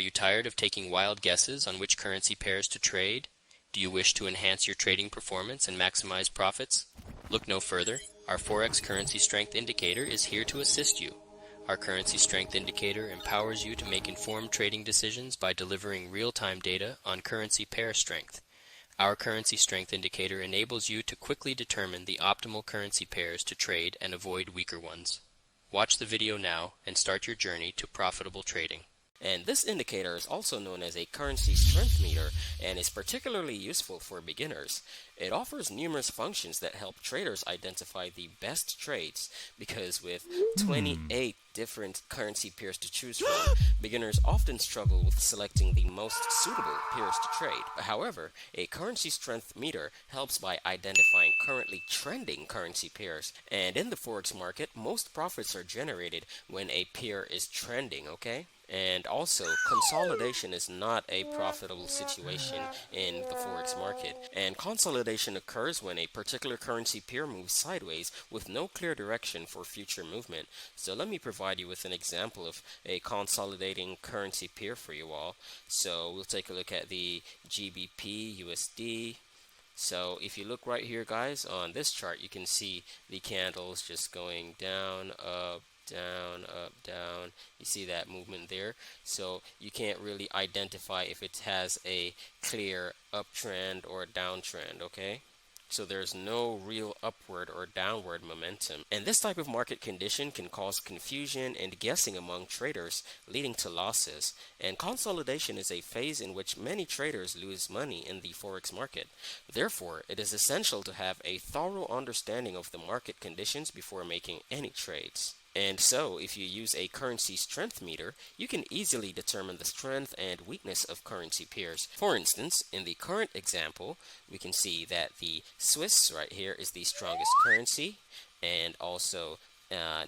Are you tired of taking wild guesses on which currency pairs to trade? Do you wish to enhance your trading performance and maximize profits? Look no further. Our Forex Currency Strength Indicator is here to assist you. Our Currency Strength Indicator empowers you to make informed trading decisions by delivering real-time data on currency pair strength. Our Currency Strength Indicator enables you to quickly determine the optimal currency pairs to trade and avoid weaker ones. Watch the video now and start your journey to profitable trading. And this indicator is also known as a currency strength meter and is particularly useful for beginners. It offers numerous functions that help traders identify the best trades because with 28 different currency pairs to choose from, beginners often struggle with selecting the most suitable pairs to trade. However, a currency strength meter helps by identifying currently trending currency pairs. And in the Forex market, most profits are generated when a pair is trending, okay? And also, consolidation is not a profitable situation in the Forex market. And consolidation occurs when a particular currency pair moves sideways with no clear direction for future movement. So let me provide you with an example of a consolidating currency pair for you all. So we'll take a look at the GBP USD. So if you look right here, guys, on this chart, you can see the candles just going down, up, down, up, down. You see that movement there. So you can't really identify if it has a clear uptrend or downtrend, okay? So there's no real upward or downward momentum. And this type of market condition can cause confusion and guessing among traders, leading to losses. And consolidation is a phase in which many traders lose money in the Forex market. Therefore, it is essential to have a thorough understanding of the market conditions before making any trades. And so, if you use a currency strength meter, you can easily determine the strength and weakness of currency pairs. For instance, in the current example, we can see that the Swiss right here is the strongest currency, and also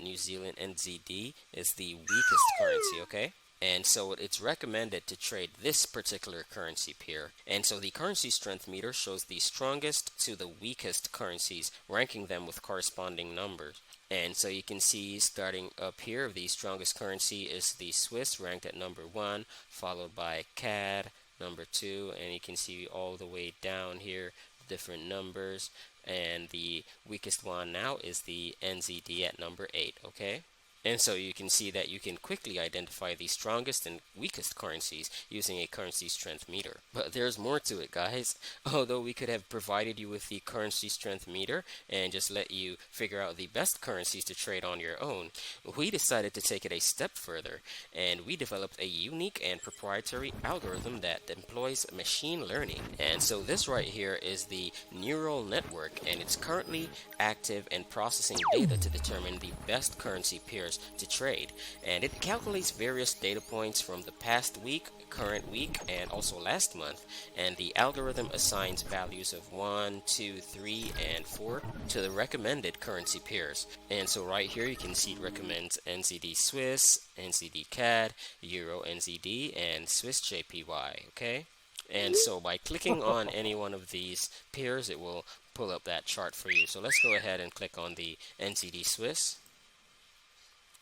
New Zealand NZD is the weakest currency, okay? And so it's recommended to trade this particular currency pair. And so the currency strength meter shows the strongest to the weakest currencies, ranking them with corresponding numbers. And so you can see starting up here, the strongest currency is the Swiss, ranked at number 1, followed by CAD, number 2, and you can see all the way down here, different numbers. And the weakest one now is the NZD at number 8, okay? And so you can see that you can quickly identify the strongest and weakest currencies using a currency strength meter. But there's more to it, guys. Although we could have provided you with the currency strength meter and just let you figure out the best currencies to trade on your own, we decided to take it a step further, and we developed a unique and proprietary algorithm that employs machine learning. And so this right here is the neural network, and it's currently active and processing data to determine the best currency pairs to trade, and it calculates various data points from the past week, current week, and also last month, and the algorithm assigns values of 1, 2, 3, and 4 to the recommended currency pairs. And so right here you can see it recommends NZD Swiss, NZD CAD, Euro NZD, and Swiss JPY, okay? And so by clicking on any one of these pairs, it will pull up that chart for you. So let's go ahead and click on the NZD Swiss.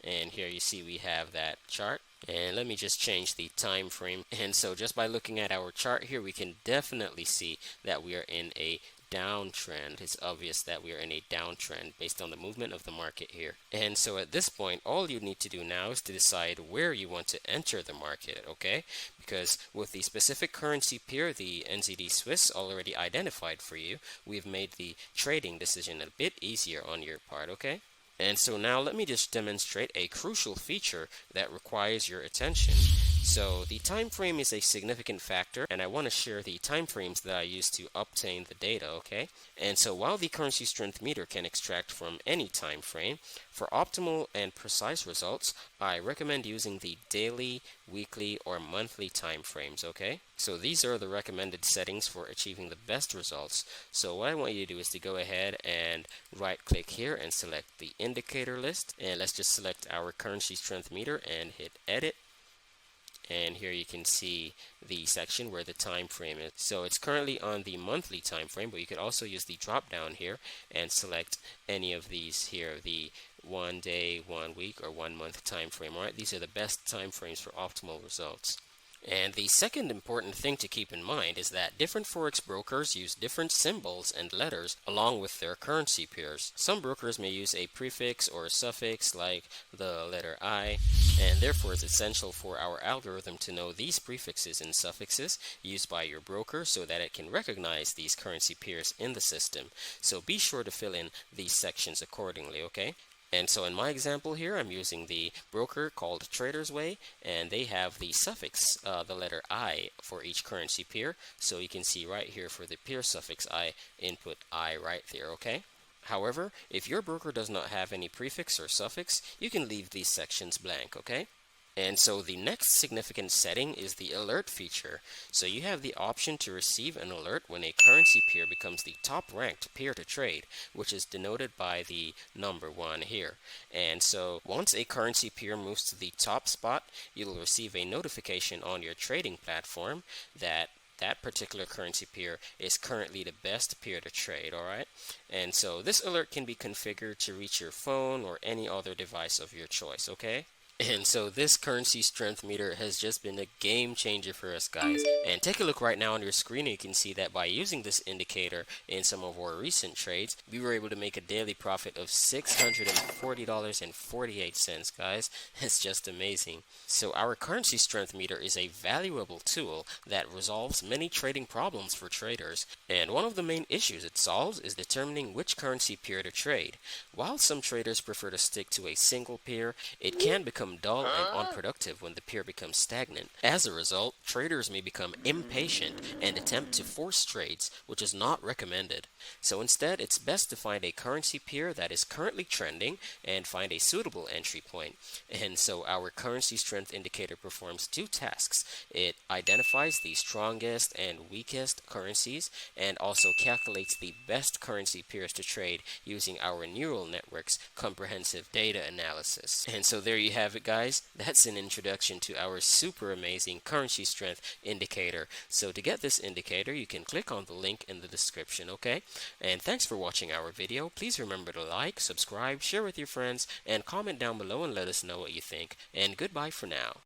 And here you see we have that chart. And let me just change the time frame. And so just by looking at our chart here, we can definitely see that we are in a downtrend. It's obvious that we are in a downtrend based on the movement of the market here. And so at this point, all you need to do now is to decide where you want to enter the market, okay? Because with the specific currency pair, the NZD Swiss, already identified for you, we've made the trading decision a bit easier on your part, okay? And so now let me just demonstrate a crucial feature that requires your attention. So the time frame is a significant factor, and I want to share the time frames that I use to obtain the data, okay? And so while the currency strength meter can extract from any time frame, for optimal and precise results, I recommend using the daily, weekly, or monthly time frames, okay? So these are the recommended settings for achieving the best results. So what I want you to do is to go ahead and right-click here and select the indicator list, and let's just select our currency strength meter and hit edit. And here you can see the section where the time frame is. So it's currently on the monthly time frame, but you could also use the drop down here and select any of these here, the 1 day, 1 week, or 1 month time frame. All right, these are the best time frames for optimal results. And the second important thing to keep in mind is that different Forex brokers use different symbols and letters along with their currency pairs. Some brokers may use a prefix or a suffix like the letter I, and therefore it's essential for our algorithm to know these prefixes and suffixes used by your broker so that it can recognize these currency pairs in the system. So be sure to fill in these sections accordingly, okay? And so in my example here, I'm using the broker called Trader's Way, and they have the suffix, the letter I for each currency pair. So you can see right here for the pair suffix I, input I right there, okay? However, if your broker does not have any prefix or suffix, you can leave these sections blank, okay? And so the next significant setting is the alert feature. So you have the option to receive an alert when a currency pair becomes the top ranked pair to trade, which is denoted by the number 1 here. And so once a currency pair moves to the top spot, you'll receive a notification on your trading platform that that particular currency pair is currently the best pair to trade, alright? And so this alert can be configured to reach your phone or any other device of your choice, okay? And so this currency strength meter has just been a game changer for us, guys. And take a look right now on your screen and you can see that by using this indicator in some of our recent trades, we were able to make a daily profit of $640.48, guys. It's just amazing. So our currency strength meter is a valuable tool that resolves many trading problems for traders. And one of the main issues it solves is determining which currency pair to trade. While some traders prefer to stick to a single pair, it can become dull and unproductive when the pair becomes stagnant. As a result, traders may become impatient and attempt to force trades, which is not recommended. So instead, it's best to find a currency pair that is currently trending and find a suitable entry point. And so our currency strength indicator performs 2 tasks. It identifies the strongest and weakest currencies and also calculates the best currency pairs to trade using our neural network's comprehensive data analysis. And so there you have it, guys. That's an introduction to our super amazing currency strength indicator. So to get this indicator, you can click on the link in the description, okay? And thanks for watching our video. Please remember to like, subscribe, share with your friends, and comment down below and let us know what you think. And goodbye for now.